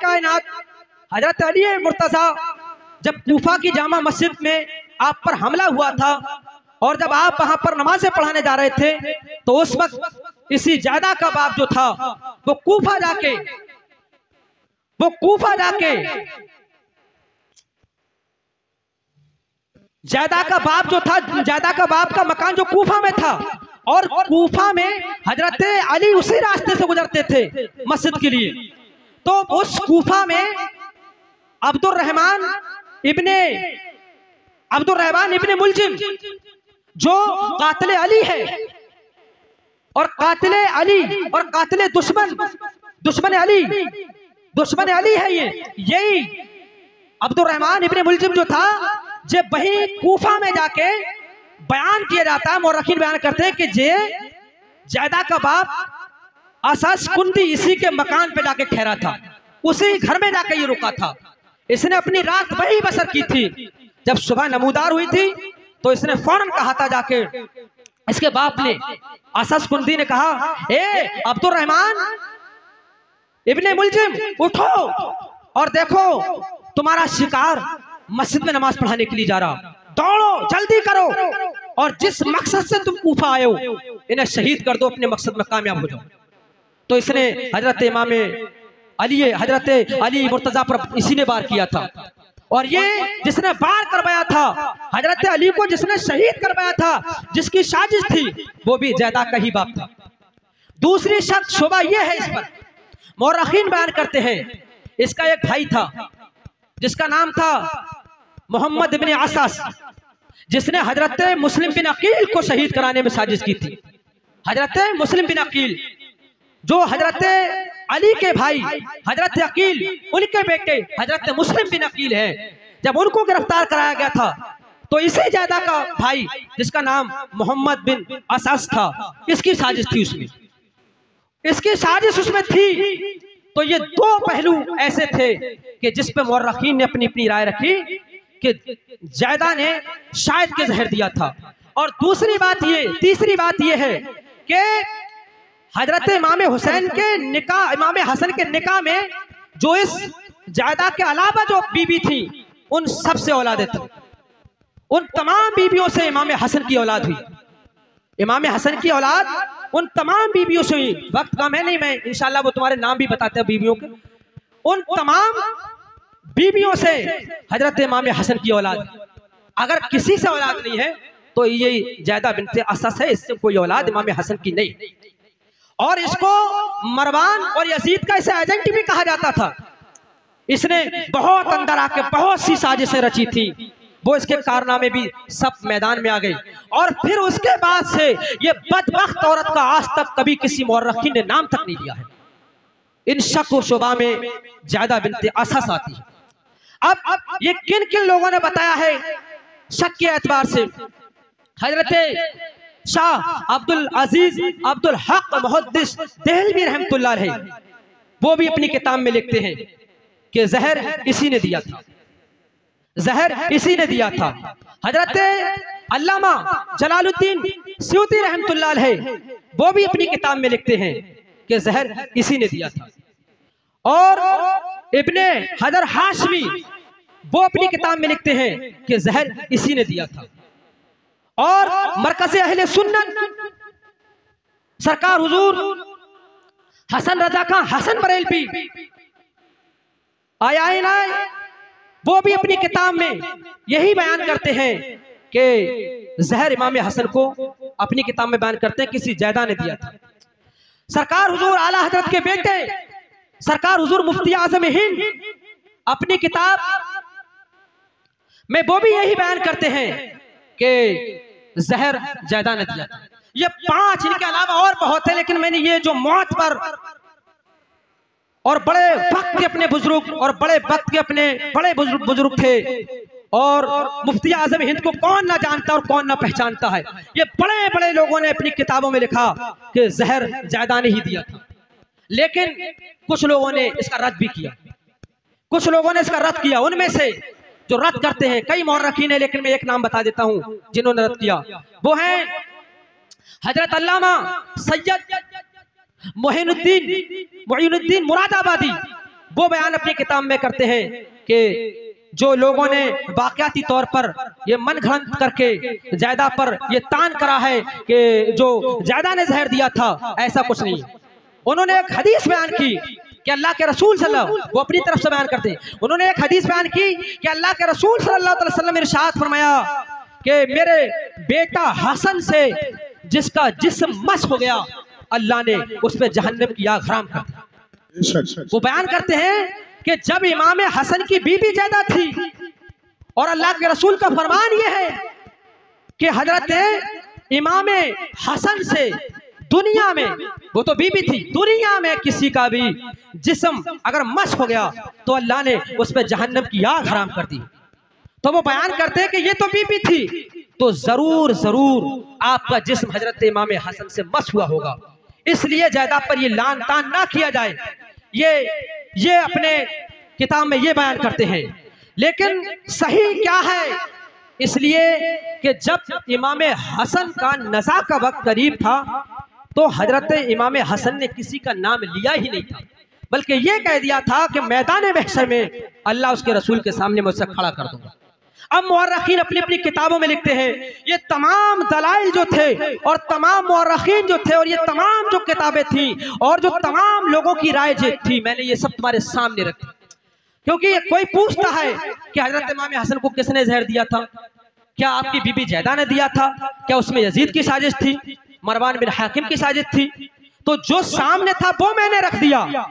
कायनात हजरत अली मुर्तजा जब कूफा की जामा मस्जिद में आप पर हमला हुआ था और जब आप वहां पर नमाजें पढ़ाने जा रहे थे तो उस वक्त इसी जायदा का बाप जो था वो कूफा जाके जायदा का बाप जो था, जायदा का बाप का मकान जो कूफा में था और कूफा में हजरत अली उसी रास्ते से गुजरते थे मस्जिद के लिए। तो उस कूफा में अब्दुर्रहमान इब्ने मुलजिम जो कातिल अली है और कातिल अली और कातिल दुश्मन अली है, यही अब्दुर्रहमान इब्ने मुलजिम जो था, जब वही कूफा में जाके बयान किया जाता है, मौरखीन बयान करते हैं कि जे जायदा का बाप असास कुंदी इसी के मकान पे जाके ठहरा था, उसी घर में जाके ये रुका था। इसने अपनी रात वही बसर की थी। जब सुबह नमूदार हुई थी तो इसने फौरन कहा था जाके, इसके बाप ने असास कुंदी ने कहा, ए अब्दुर्रहमान इब्ने मुलजिम उठो और देखो तुम्हारा शिकार मस्जिद में नमाज पढ़ाने के लिए जा रहा, दौड़ो जल्दी करो और जिस मकसद से तुम कूफा आए हो इन्हें शहीद कर दो, अपने मकसद में कामयाब हो जाओ। तो इसने हजरत अली मुर्तजा पर इसी ने वार किया था और ये जिसने वार करवाया था, हजरत अली को जिसने शहीद करवाया था, जिसकी साजिश थी, वो भी जायदा का ही बाप था। दूसरी शख्स शुबा ये है, इस पर मौरखीन बयान करते हैं, इसका एक भाई था जिसका नाम था मोहम्मद इब्ने असास, जिसने हजरत मुस्लिम बिन अकील को शहीद कराने में साजिश की थी। हजरत मुस्लिम बिन अकील जो हजरत अली के भाई हजरत अकील उनके बेटे हजरत मुस्लिम बिन अकील है, जब उनको गिरफ्तार कराया गया था तो इसी जायदा का भाई जिसका नाम मोहम्मद बिन असास था, इसकी साजिश थी उसमें थी। तो ये दो पहलू ऐसे थे कि जिस पे मौरखीन ने अपनी अपनी राय रखी कि जायदा ने शायद के जहर दिया था। और तीसरी बात ये है कि हजरत इमाम हसन के निकाह में जो इस जायदा के अलावा जो बीबी थी उन सबसे औलादें थी, उन तमाम बीबियों से इमाम हसन की औलाद हुई। इमाम हसन की औलाद उन तमाम बीबियों से हुई। वक्त कम है नहीं, मैं इंशाल्लाह वो तुम्हारे नाम भी बताते हैं बीबियों के। उन तमाम बीबियों से हजरत इमाम हसन की औलाद, अगर किसी से औलाद नहीं है तो ये जायदा बिनते असस है, इससे कोई औलाद इमाम हसन की नहीं। और इसको मरवान और यजीद का इसे एजेंट भी कहा जाता था। इसने बहुत अंदर आके बहुत सी साजिशें रची थी, वो इसके कारनामे भी सब मैदान में आ गई। और फिर उसके बाद से ये बदबख्त औरत का आज तक कभी किसी मौरखीन ने नाम तक नहीं लिया है। इन शक व शुबा में जायदा बिनते असस आती है। अब ये किन किन लोगों ने बताया है शक के एतबार से, हजरत शाह अब्दुल अजीज अब्दुल हक मुहद्दिस देहलवी रहमतुल्लाह अलैह, वो भी अपनी किताब में लिखते हैं कि जहर इसी ने दिया था। हजरत अल्लामा जलालुद्दीन सयूती रहमतुल्लाह अलैह, वो भी अपनी किताब में लिखते हैं कि जहर इसी ने दिया था। और इब्ने हजर हाशमी, वो अपनी किताब में लिखते हैं कि जहर इसी ने दिया था। और मरकज़े अहले सुन्नत सरकार हुजूर हसन रजा खां हसन बरेलवी आए, वो भी अपनी किताब में यही बयान करते हैं कि जहर इमाम हसन को अपनी किताब में बयान करते हैं किसी जायदा ने दिया था। सरकार हुजूर आला हजरत के बेटे सरकार हुजूर मुफ्ती आजम हिंद अपनी किताब में वो भी यही बयान करते हैं कि जहर जायदा ने दिया था। ये 5, इनके अलावा और बहुत है, लेकिन मैंने ये जो मौत पर और बड़े वक्त के अपने बुजुर्ग और बड़े वक्त के अपने बड़े बुजुर्ग थे, और मुफ्ती आजम हिंद को कौन ना जानता और कौन ना पहचानता है। ये बड़े बड़े लोगों ने अपनी किताबों में लिखा कि जहर जायदा ने ही दिया था। लेकिन कुछ लोगों ने इसका रद्द किया। उनमें से जो रद्द करते हैं कई मौरखीन है, लेकिन मैं एक नाम बता देता हूं जिन्होंने रद्द किया। वो हैं हजरत अल्लामा सैयद मोइनुद्दीन मुरादाबादी, वो बयान अपनी किताब में करते हैं कि जो लोगों ने वाकयाती तौर पर ये मन घड़ंत करके ज़ैदा पर ये तान करा है कि जो ज़ैदा ने जहर दिया था, ऐसा कुछ नहीं। उन्होंने एक हदीस बयान की कि अल्लाह के रसूल सल्लल्लाहु, वो अपनी तरफ से बयान करते हैं, उन्होंने एक हदीस बयान की कि अल्लाह के रसूल सल्लल्लाहु अलैहि वसल्लम ने इरशाद फरमाया कि मेरे बेटा हसन से जिसका जिस्म मस हो गया, अल्लाह ने उस पर जहन्नम की आग हराम कर दी। वो बयान करते हैं कि जब इमाम हसन की बीबी ज़ैदा थी और अल्लाह के रसूल का फरमान ये है कि हजरत इमाम हसन से दुनिया में, वो तो बीबी थी, दुनिया में किसी का भी जिस्म अगर मस हो गया तो अल्लाह ने उस पर जहन्नम की आग हराम कर दी। तो वो बयान करते हैं कि ये तो बीबी थी, तो जरूर जरूर आपका जिस्म हजरत इमाम हसन से मस हुआ होगा, इसलिए ज़ैदा पर ये लान तान ना किया जाए। ये अपने किताब में ये बयान करते हैं। लेकिन सही क्या है, इसलिए कि जब इमाम हसन का नज़ा का वक्त करीब था तो हजरत इमाम हसन ने किसी का नाम लिया ही नहीं था, बल्कि ये कह दिया था कि मैदान महशर में अल्लाह उसके रसूल के सामने मुझसे खड़ा कर दूंगा। अब मुअर्रिखीन अपनी अपनी किताबों में लिखते हैं, ये तमाम दलाइल जो थे और तमाम मुअर्रिखीन जो थे और ये तमाम जो किताबें थी और जो तमाम लोगों की राय जो थी, मैंने ये सब तुम्हारे सामने रखी। क्योंकि कोई पूछता है कि हजरत इमाम हसन को किसने जहर दिया था, क्या आपकी बीबी ज़ैदा ने दिया था, क्या उसमें यजीद की साजिश थी, मरवान बिन हाकिम की साजिश थी? तो जो सामने था वो मैंने रख दिया,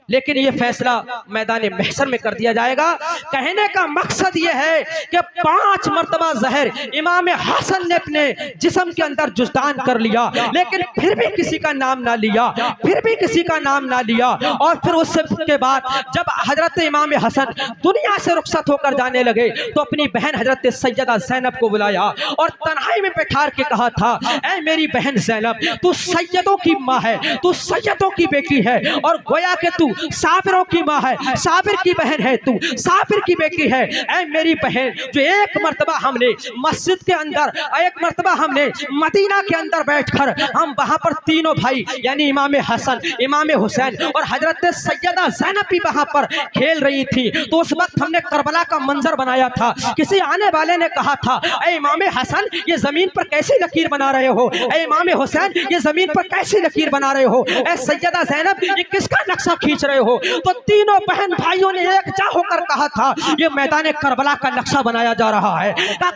लेकिन ये फैसला मैदान महशर में कर दिया जाएगा। कहने का मकसद ये है कि 5 मरतबा जहर इमाम हसन ने अपने जिस्म के अंदर जुज़दान कर लिया, लेकिन फिर भी किसी का नाम ना लिया, फिर भी किसी का नाम ना लिया। और फिर उसके बाद जब हजरत इमाम हसन दुनिया से रुखसत होकर जाने लगे तो अपनी बहन हजरत सैयदा ज़ैनब को बुलाया और तन्हाई में बैठा के कहा था, ऐ मेरी बहन ज़ैनब, तू सैयदों की माँ है, तू सैयदों की बेटी है, और गोया के तू साबिरों की माँ है, साबिर की बहन है, तू साबिर की बेटी है। ऐ मेरी बहन, जो एक मर्तबा हमने मस्जिद के अंदर, एक मर्तबा हमने मदीना के अंदर बैठकर हम वहां पर तीनों भाई यानी इमाम हसन, इमाम हुसैन और हजरत सैयदा ज़ैनब भी वहां पर खेल रही थी, तो उस वक्त हमने करबला का मंजर बनाया था। किसी आने वाले ने कहा था, ऐ इमाम हसन, ये जमीन पर कैसी लकीर बना रहे हो, ऐ इमाम हुसैन, ये जमीन पर कैसी लकीर बना रहे हो, ऐ सैयदा ज़ैनब, ये किसका नक्शा खींच रहे हो? तो तीनों बहन भाइयों ने एक जा होकर कहा था, ये मैदान करबला का नक्शा बनाया जा रहा है।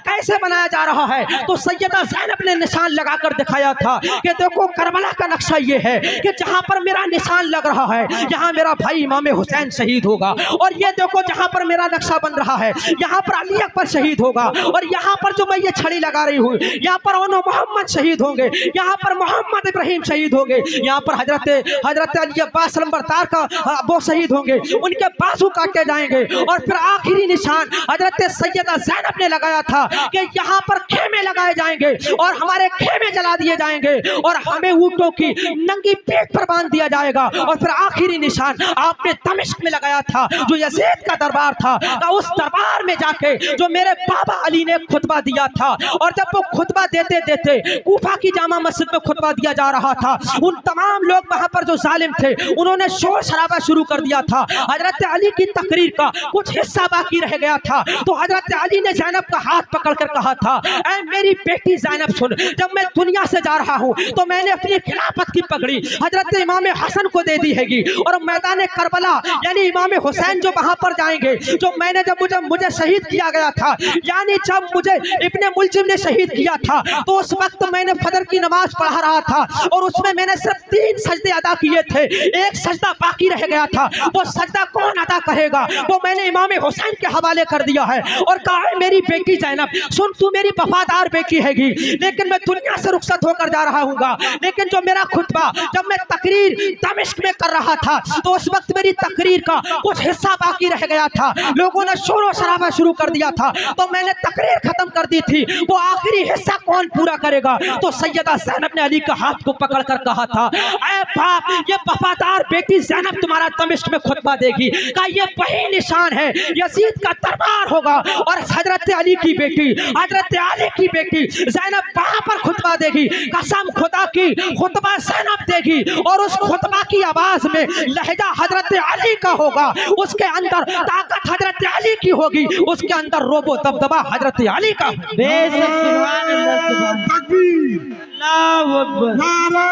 कैसे बनाया जा रहा है? तो सैयदा ज़ैनब ने निशान लगाकर दिखाया था कि देखो करबला का नक्शा ये है कि जहां पर मेरा निशान लग रहा है यहाँ मेरा भाई इमाम हुसैन शहीद होगा, और ये देखो जहां पर मेरा नक्शा बन रहा है यहाँ पर अली अकबर शहीद होगा, और यहाँ पर जो मैं ये छड़ी लगा रही हूँ यहाँ पर ओनो मोहम्मद शहीद होंगे, यहाँ पर मोहम्मद इब्राहिम शहीद होंगे, यहाँ पर हजरत अली अब्बास लंबरदार का वो शहीद होंगे, उनके बाजू काटे जाएंगे। और फिर आखिरी निशान हजरत सैयदा ज़ैनब ने लगाया था कि यहाँ पर खेमे लगाए जाएंगे और हमारे खेमे जला दिए जाएंगे और हमें ऊँटों की नंगी पीठ पर बांध दिया जाएगा। और फिर आखिरी निशान आपने दमिश्क में लगाया था, जो यजीद का दरबार था, उस दरबार में जाके जो मेरे बाबा अली ने खुतबा दिया था, और जब वो खुतबा देते देते कूफा की जामा मस्जिद में खुतबा दिया जा रहा था, उन तमाम लोग वहां पर जो जालिम थे उन्होंने शोर शराबा शुरू कर दिया था। हजरत अली की तकरीर का कुछ हिस्सा बाकी रह गया था, तो हजरत अली ने ज़ैनब का हाथ पकड़कर कहा था, ऐ मेरी बेटी ज़ैनब सुन, जब मैं दुनिया से जा रहा हूँ तो मैंने अपनी खिलाफत की पगड़ी हजरत इमाम हसन को दे दी हैगी, और मैदान करबला यानी इमाम हुसैन जो वहां पर जाएंगे, जो मैंने जब मुझे शहीद किया गया था, यानी जब मुझे इब्ने मुलजिम ने शहीद किया था, तो उस वक्त मैंने फजर की नमाज पढ़ा रहा था और उसमें मैंने सिर्फ 3 सजदे अदा किए थे, एक सजदा बाकी रह गया था। वो सजदा कौन अदा करेगा? वो मैंने इमाम हुसैन के हवाले कर दिया है और कहा है मेरी बेटी ज़ैनब सुन, तू मेरी वफादार बेटी हैगी, लेकिन मैं दुनिया से रुखसत होकर जा रहा हूँगा, लेकिन जो मेरा खुतबा जब मैं तकरीर दमिश्क में कर रहा था तो उस वक्त मेरी तकरीर का कुछ हिस्सा बाकी रह गया था, लोगों ने शोर शराबा शुरू कर दिया था, तो मैंने तकरीर खत्म कर दी थी, वो आखिरी हिस्सा कौन पूरा करेगा? तो सैयदा ज़ैनब ने अली का हाथ को पकड़कर कहा था, ऐ बाप, ये वफादार बेटी ज़ैनब तुम्हारा दमिश्क में खुतबा देगी। का ये वही निशान है, यजीद का दरबार होगा और हजरत अली की बेटी, हजरत अली की बेटी ज़ैनब वहां पर खुतबा देगी। कसम खुदा की खुतबा ज़ैनब देगी और उस खुतबा की आवाज में लहजा हजरत अली का होगा, उसके अंदर ताकत हजरत अली की होगी, उसके अंदर रोबो दबदबा हजरत अली का। बेशक सुभान अल्लाह, तकबीर, अल्लाहू अकबर, नारा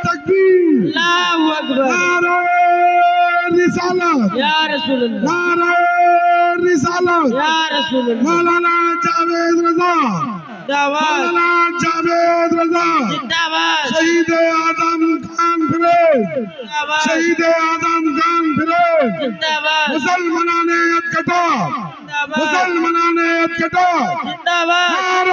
तकबीर, अल्लाहू अकबर, नारा रिसालत या रसूल अल्लाह, नारा रिसालत या रसूल अल्लाह। मौलाना जावेद रजा जिंदाबाद, मौलाना जावेद रजा जिंदाबाद, शहीद आजम खान फिरोज जिंदाबाद, शहीद आजम खान फिरोज जिंदाबाद, मुसलमानाने अटकटा जिंदाबाद, मुसलमानाने अटकटा जिंदाबाद,